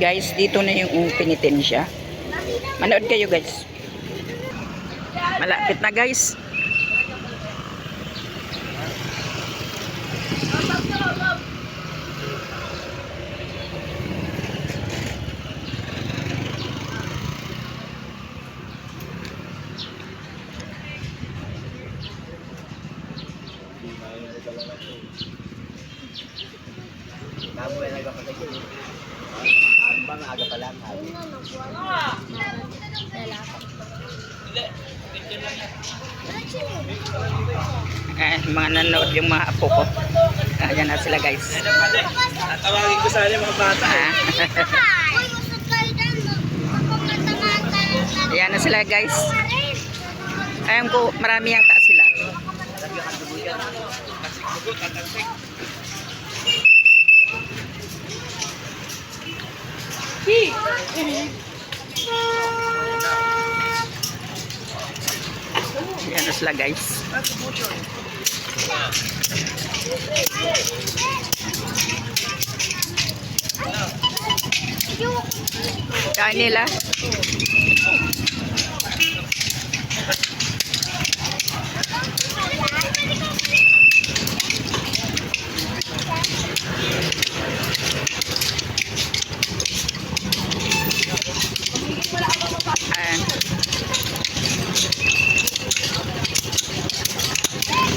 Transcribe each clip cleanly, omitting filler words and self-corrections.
Guys, dito na yung penitensya. Manood kayo guys. Malapit na guys. Aga pa lang. Mga nanood yung mga apo ko. Ayan na sila guys. Tawagin ko sana yung mga bata. Ayan na sila guys. Ayan ko, marami yata sila. Ayan na sila guys. Kain nila.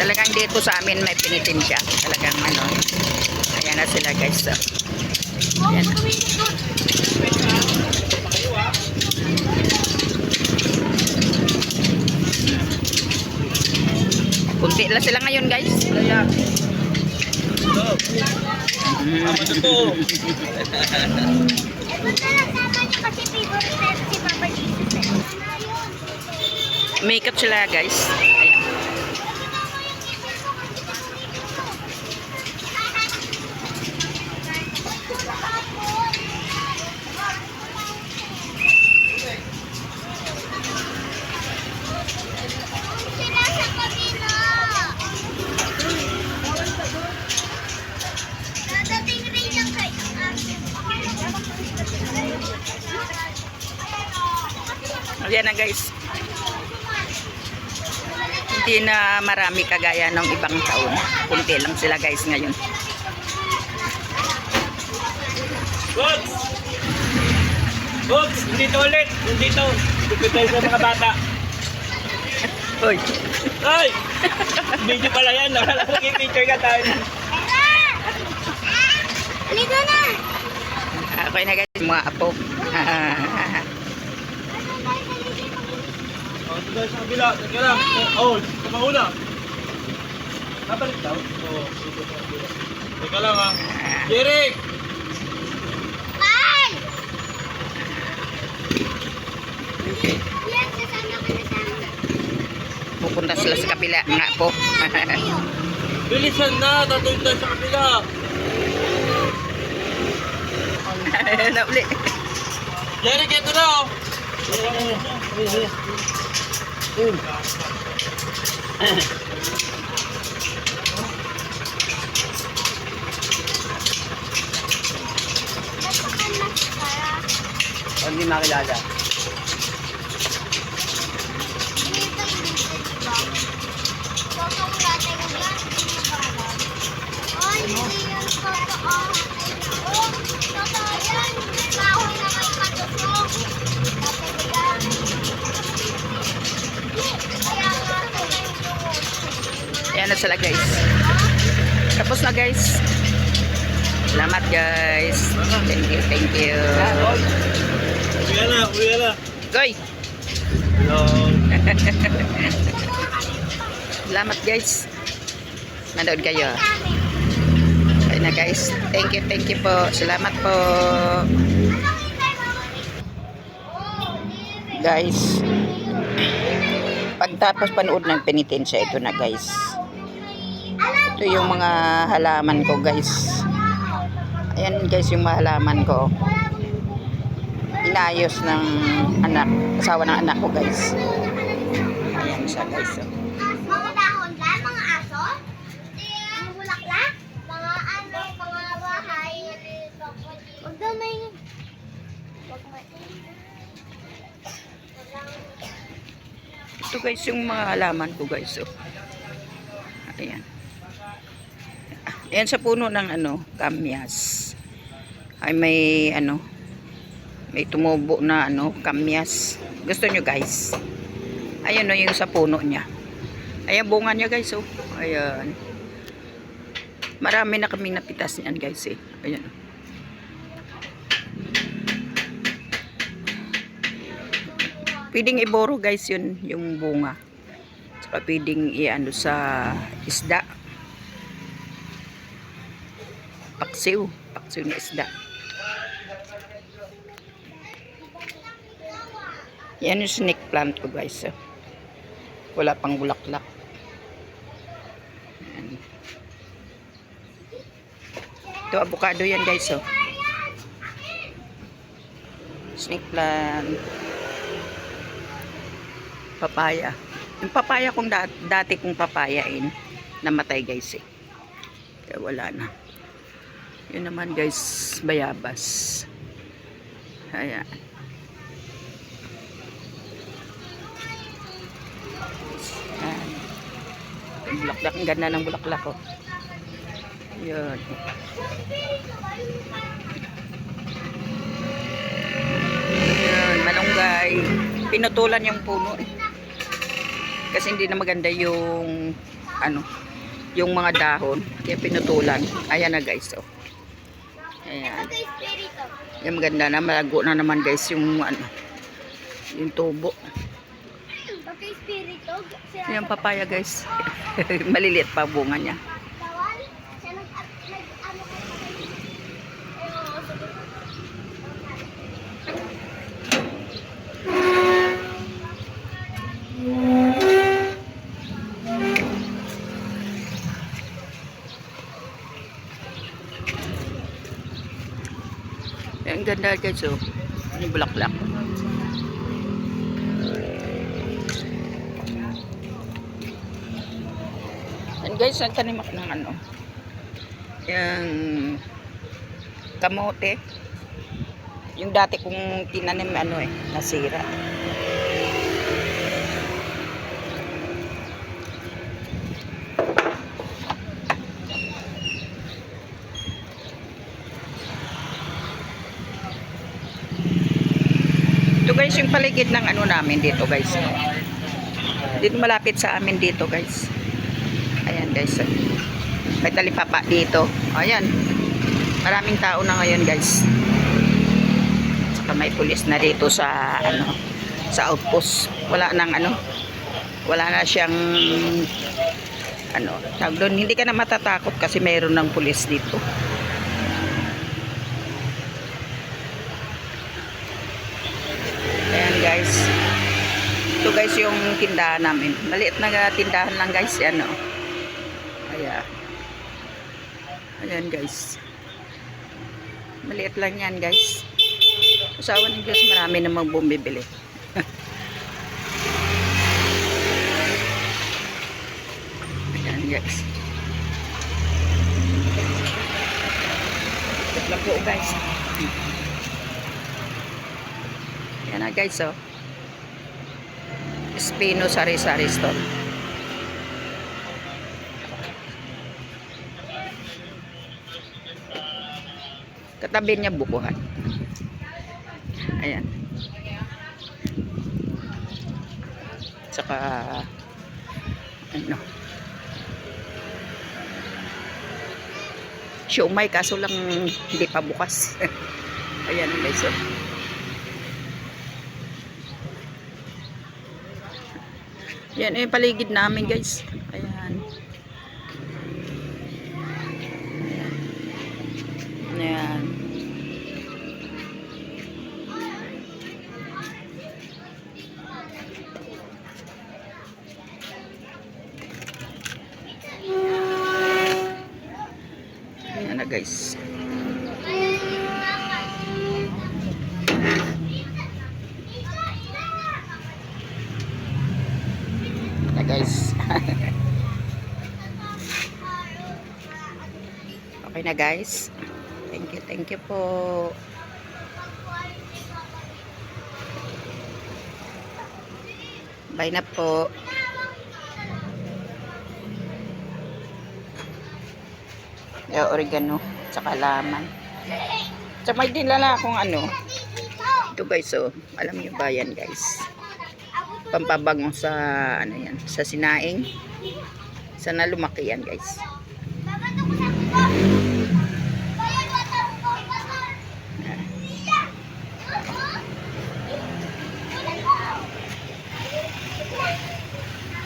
Talagang dito sa amin may penitensya. Talagang ano. Ayan na sila guys. So, ayan. Kunti lang sila ngayon guys. Makeup sila guys. Ayan. Ayan na guys. Hindi na marami kagaya ng ibang taon. Kunti lang sila guys ngayon. Books! Books! Dito ulit! Dito! Dito tayo sa mga bata. Hoy! Ay! Video pala yan. Nag-picture ka tayo. Halika na! Okay na guys, mga apo. Ito tayo sa kabila. Teka lang. Oh, ito mauna. Nabalik daw? Oo. Teka lang ha. Jerry! Ay! Yan, sasama ka na sana. Pupunta sila sa kabila, mga apo. Bilisan na! Tatuloy tayo sa kabila. Na uli. Jerry, kito na oh! Hindi makilala. Ayan na sila guys. Tapos na guys. Salamat guys. Thank you, thank you. Uwi na, uwi na. Goy! Hello. Salamat guys. Nanood kayo. Ayan na guys. Thank you po. Salamat po. Guys. Pagtapos panood ng penitensya, ito na guys. Ito yung mga halaman ko guys. Ayan guys yung mga halaman ko. Inayos ng anak, asawa ng anak ko guys. Ayan siya guys. Mga dahon lang, mga aso? Mga bulaklak? Mga ano, mga bahay. Huwag daw may... Ito guys yung mga halaman ko guys. Oh. Ayan. Ayan sa puno ng ano, kamyas. Ay may ano, may tumubo na ano, kamyas. Gusto nyo guys? Ayan o yung sa puno niya. Ayan bunga niya guys oh. Ayan. Marami na kami napitas niyan guys eh. Ayan. Pwedeng iboro guys yun, yung bunga. Saka pwedeng i-ano sa isda. Paksiw. Paksiw na isda. Yan yung snake plant ko guys. Wala pang bulaklak. Yan. Ito avocado yan guys. Oh. Snake plant. Papaya. Yung papaya kong dati kong papayain, namatay guys eh. Kaya wala na. Yun naman guys, bayabas. Ayan. Ayan. Yung bulaklak, ang ganda ng bulaklak ko. Yun. Ayan, malunggay. Pinutulan yung puno eh. Kasi hindi na maganda yung ano, yung mga dahon. Kaya pinutulan. Ayan na guys. Oh. Ayan. Yung maganda na, malago na naman guys yung ano, yung tubo. Yung papaya guys. Maliliit pa bunga niya. Ang ganda guys oh. Yung bulaklak. And guys, nagtanim ako ng ano. Yung kamote. Yung dati kong tinanim ano eh, nasira. Ito guys yung paligid ng ano namin dito guys. Dito malapit sa amin dito guys. Ayan guys. May talipapa dito. Ayan. Maraming tao na ngayon guys. Saka may pulis na dito sa ano, sa outpost. Wala nang ano. Wala na siyang ano, tawag doon. Hindi ka na matatakot kasi mayroon ng pulis dito. Ayan guys. Ito guys yung tindahan namin. Maliit na tindahan lang guys. Ano. Ayan. Ayan guys. Maliit lang yan guys. Usawa ng Diyos, marami namang bumibili. Ayan guys. Ito lang po guys. Yan na guys oh. Espino sari-sari store. Katabi niya bukuhan. Ayan. Saka ano. Siomay kaso lang hindi pa bukas. Ayan guys oh. Yan yung paligid namin guys. Ayan. Ayan. Ayan na guys. Guys. Okay na guys. Thank you po. Bye na po. Oregano, tsaka laman. Tsaka may dinala akong ano. Ito guys, oh. Alam niyo ba yan guys? Pampabango sa, ano yan, sa sinaing. Sana lumaki yan guys.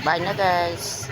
Bye na guys.